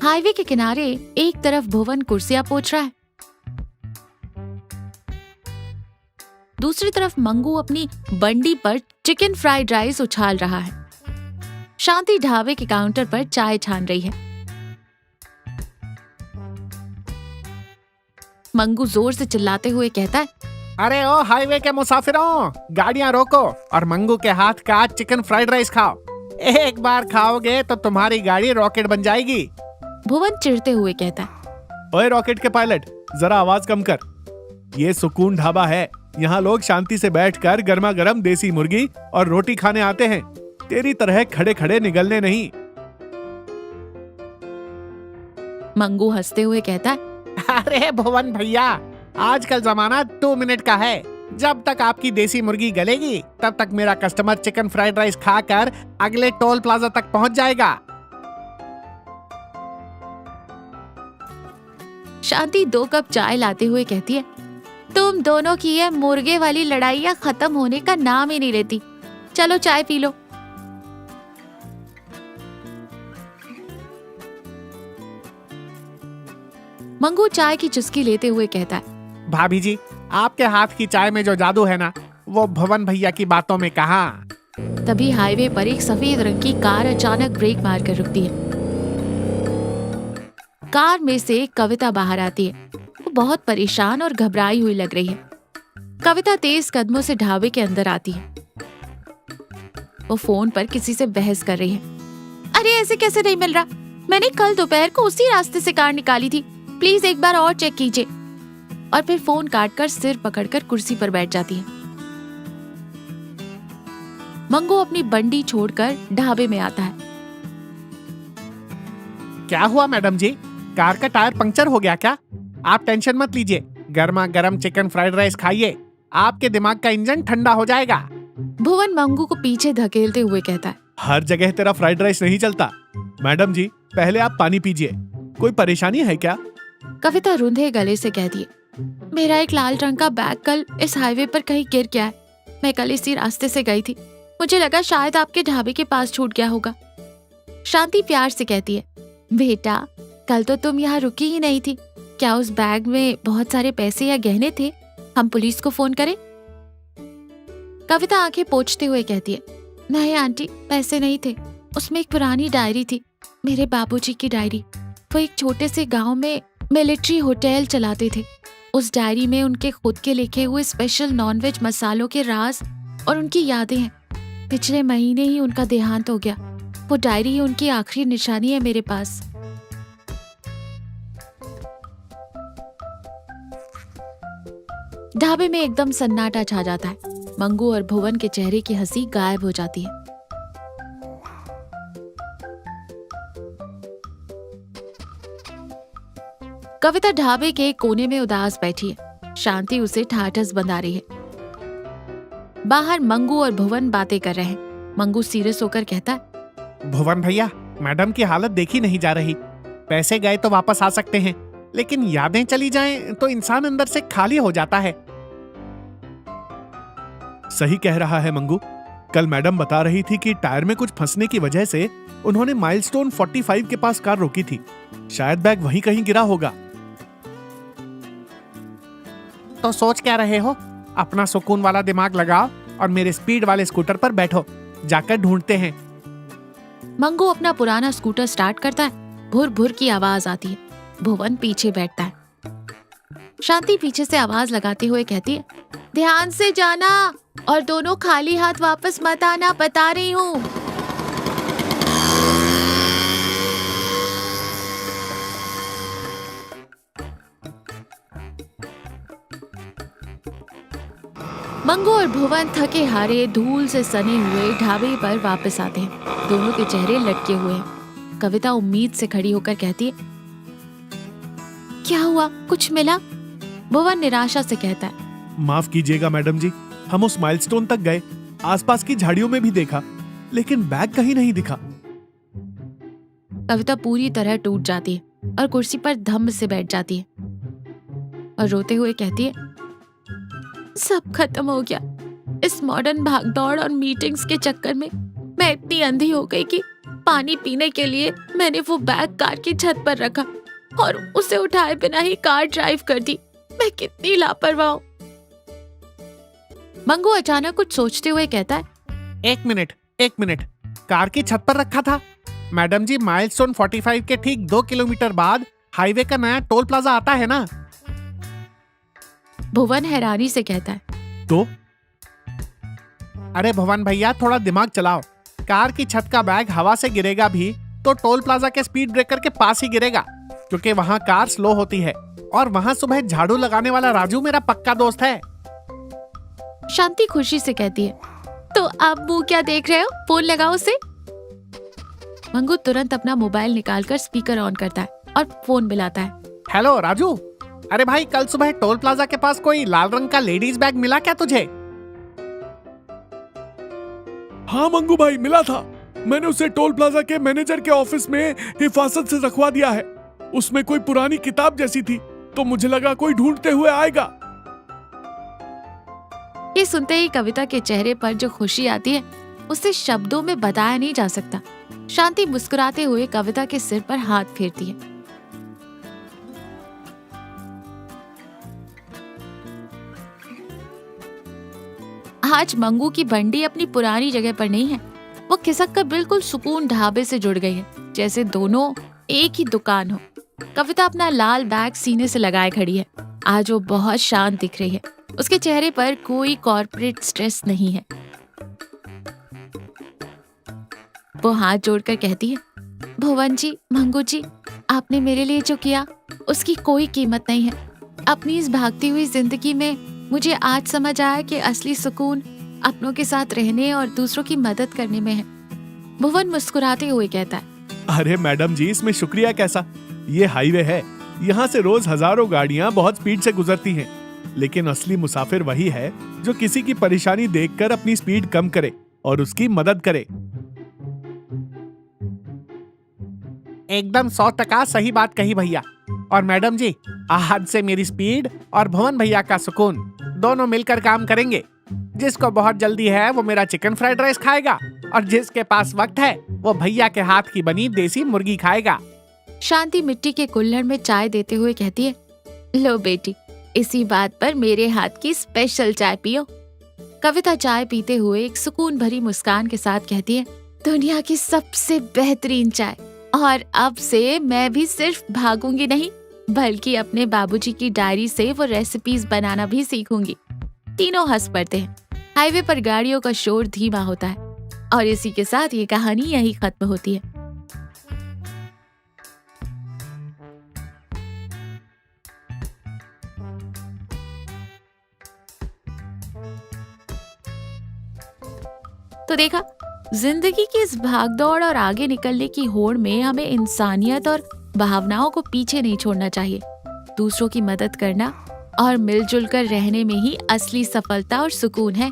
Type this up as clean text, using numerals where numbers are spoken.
Highway के किनारे एक तरफ भुवन कुर्सियां पोंछ रहा है, दूसरी तरफ मंगू अपनी बंडी पर चिकन फ्राइड राइस उछाल रहा है। शांति ढाबे के काउंटर पर चाय छान रही है। मंगू जोर से चिल्लाते हुए कहता है, अरे ओ हाईवे के मुसाफिरों, गाड़ियां रोको और मंगू के हाथ का चिकन फ्राइड राइस खाओ। एक बार खाओगे तो तुम्हारी गाड़ी रॉकेट बन जाएगी। भुवन चिढ़ते हुए कहता है, ओए रॉकेट के पायलट, जरा आवाज कम कर। ये सुकून ढाबा है, यहाँ लोग शांति से बैठकर गर्मा गर्म देसी मुर्गी और रोटी खाने आते हैं, तेरी तरह खड़े खड़े निगलने नहीं। मंगू हंसते हुए कहता है, अरे भुवन भैया, आजकल जमाना 2 मिनट का है। जब तक आपकी देसी मुर्गी गलेगी तब तक मेरा कस्टमर चिकन फ्राइड राइस खाकर अगले टोल प्लाजा तक पहुंच जाएगा। शांति 2 कप चाय लाते हुए कहती है, तुम दोनों की ये मुर्गे वाली लड़ाइयां खत्म होने का नाम ही नहीं लेती। चलो चाय पी लो। मंगू चाय की चुस्की लेते हुए कहता है, भाभी जी, आपके हाथ की चाय में जो जादू है ना, वो भुवन भैया की बातों में कहाँ। तभी हाईवे पर एक सफेद रंग की कार अचानक ब्रेक मारकर रुकती है। कार में से कविता बाहर आती है। वो बहुत परेशान और घबराई हुई लग रही है। कविता तेज कदमों से ढाबे के अंदर आती है। वो फोन पर किसी से बहस कर रही है। अरे ऐसे कैसे नहीं मिल रहा? मैंने कल दोपहर को उसी रास्ते से कार निकाली थी, प्लीज एक बार और चेक कीजिए। और फिर फोन काटकर सिर पकड़कर कुर्सी पर बैठ जाती है। मंगू अपनी बंडी छोड़कर ढाबे में आता है। क्या हुआ मैडम जी, कार का टायर पंक्चर हो गया क्या? आप टेंशन मत लीजिए, गर्मा गर्म चिकन फ्राइड राइस खाइए, आपके दिमाग का इंजन ठंडा हो जाएगा। भुवन मंगू को पीछे धकेलते हुए कहता है, हर जगह तेरा फ्राइड राइस नहीं चलता। मैडम जी, पहले आप पानी पीजिए। कोई परेशानी है क्या? कविता रुंधे गले से कहती है, मेरा एक लाल रंग का बैग कल इस हाईवे पर कहीं गिर गया है। मैं कल इसी रास्ते से गई थी, मुझे लगा शायद आपके ढाबे के पास छूट गया होगा। शांति प्यार से कहती है, बेटा कल तो तुम यहाँ रुकी ही नहीं थी, क्या उस बैग में बहुत सारे पैसे या गहने थे? हम पुलिस को फोन करें? कविता आंखें पोंछते हुए कहती है, नहीं आंटी, पैसे नहीं थे, उसमें एक पुरानी डायरी थी, मेरे बाबूजी की डायरी। वो एक छोटे से गांव में मिलिट्री होटल चलाते थे। उस डायरी में उनके खुद के लिखे हुए स्पेशल नॉनवेज मसालों के राज और उनकी यादें हैं। पिछले महीने ही उनका देहांत हो गया। वो डायरी ही उनकी आखिरी निशानी है मेरे पास। ढाबे में एकदम सन्नाटा छा जाता है। मंगू और भुवन के चेहरे की हंसी गायब हो जाती है। कविता ढाबे के कोने में उदास बैठी है। शांति उसे ठाठस बंधा रही है। बाहर मंगू और भुवन बातें कर रहे हैं। मंगू सीरियस होकर कहता है, भुवन भैया, मैडम की हालत देखी नहीं जा रही। पैसे गए तो वापस आ सकते हैं, लेकिन यादें चली जाएं तो इंसान अंदर से खाली हो जाता है। सही कह रहा है मंगू। कल मैडम बता रही थी कि टायर में कुछ फंसने की वजह से उन्होंने माइलस्टोन 45 के पास कार रोकी थी। शायद बैग वहीं कहीं गिरा होगा। तो सोच क्या रहे हो? अपना सुकून वाला दिमाग लगाओ और मेरे स्पीड वाले स्कूटर पर बैठो, जाकर ढूंढते हैं। मंगू अपना पुराना स्कूटर स्टार्ट करता है। भुर भुर की आवाज आती है। भुवन पीछे बैठता है। शांति पीछे से आवाज लगाते हुए कहती है, ध्यान से जाना और दोनों खाली हाथ वापस मत आना, बता रही हूँ। मंगू और भुवन थके हारे धूल से सने हुए ढाबे पर वापस आते हैं। दोनों के चेहरे लटके हुए हैं। कविता उम्मीद से खड़ी होकर कहती है, क्या हुआ, कुछ मिला? भुवन निराशा से कहता है, माफ कीजिएगा मैडम जी, हम उस माइलस्टोन तक गए, आसपास की झाड़ियों में भी देखा, लेकिन बैग कहीं नहीं दिखा। कविता पूरी तरह टूट जाती है और कुर्सी पर धम्म से बैठ जाती है और रोते हुए कहती है, सब खत्म हो गया। इस मॉडर्न भागदौड़ और मीटिंग्स के चक्कर में मैं इतनी अंधी हो गई कि पानी पीने के लिए मैंने वो बैग कार की छत पर रखा और उसे उठाए बिना ही कार ड्राइव कर दी। मैं कितनी लापरवाह हूँ। मंगू अचानक कुछ सोचते हुए कहता है, एक मिनट, कार की छत पर रखा था? मैडम जी, माइलस्टोन 45 के ठीक 2 किलोमीटर बाद हाईवे का नया टोल प्लाजा आता है ना? भुवन हैरानी से कहता है, तो? अरे भुवन भैया, थोड़ा दिमाग चलाओ। कार की छत का बैग हवा से गिरेगा भी तो टोल प्लाजा के स्पीड ब्रेकर के पास ही गिरेगा, क्योंकि वहाँ कार स्लो होती है। और वहाँ सुबह झाड़ू लगाने वाला राजू मेरा पक्का दोस्त है। शांति खुशी से कहती है, तो आप मुंह क्या देख रहे हो, फोन लगाओ उसे। मंगू तुरंत अपना मोबाइल निकालकर स्पीकर ऑन करता है और फोन मिलाता है। हेलो राजू, अरे भाई, कल सुबह टोल प्लाजा के पास कोई लाल रंग का लेडीज बैग मिला क्या तुझे? हाँ मंगू भाई, मिला था। मैंने उसे टोल प्लाजा के मैनेजर के ऑफिस में हिफाजत से रखवा दिया है। उसमें कोई पुरानी किताब जैसी थी, तो मुझे लगा कोई ढूंढते हुए आएगा। ये सुनते ही कविता के चेहरे पर जो खुशी आती है उसे शब्दों में बताया नहीं जा सकता। शांति मुस्कुराते हुए कविता के सिर पर हाथ फेरती है। आज मंगू की बंडी अपनी पुरानी जगह पर नहीं है। वो खिसक कर बिल्कुल सुकून ढाबे से जुड़ गई है, जैसे दोनों एक ही दुकान हो। कविता अपना लाल बैग सीने से लगाए खड़ी है। आज वो बहुत शांत दिख रही है। उसके चेहरे पर कोई कॉर्पोरेट स्ट्रेस नहीं है। वो हाथ जोड़कर कहती है, भुवन जी, मंगू जी, आपने मेरे लिए जो किया उसकी कोई कीमत नहीं है। अपनी इस भागती हुई जिंदगी में मुझे आज समझ आया कि असली सुकून अपनों के साथ रहने और दूसरों की मदद करने में है। भुवन मुस्कुराते हुए कहता है, अरे मैडम जी, इसमें शुक्रिया कैसा? ये हाईवे है, यहाँ से रोज हजारों गाड़ियाँ बहुत स्पीड से गुजरती हैं, लेकिन असली मुसाफिर वही है जो किसी की परेशानी देखकर अपनी स्पीड कम करे और उसकी मदद करे। एकदम 100% सही बात कही भैया। और मैडम जी, आज से मेरी स्पीड और भुवन भैया का सुकून दोनों मिलकर काम करेंगे। जिसको बहुत जल्दी है वो मेरा चिकन फ्राइड राइस खाएगा, और जिसके पास वक्त है वो भैया के हाथ की बनी देसी मुर्गी खाएगा। शांति मिट्टी के कुल्हड़ में चाय देते हुए कहती है, लो बेटी, इसी बात पर मेरे हाथ की स्पेशल चाय पियो। कविता चाय पीते हुए एक सुकून भरी मुस्कान के साथ कहती है, दुनिया की सबसे बेहतरीन चाय। और अब से मैं भी सिर्फ भागूंगी नहीं, बल्कि अपने बाबूजी की डायरी से वो रेसिपीज बनाना भी सीखूंगी। तीनों हंस पड़ते हैं। हाईवे पर गाड़ियों का शोर धीमा होता है और इसी के साथ ये कहानी यहीं खत्म होती है। तो देखा, जिंदगी की इस भागदौड़ और आगे निकलने की होड़ में हमें इंसानियत और भावनाओं को पीछे नहीं छोड़ना चाहिए। दूसरों की मदद करना और मिलजुल कर रहने में ही असली सफलता और सुकून है।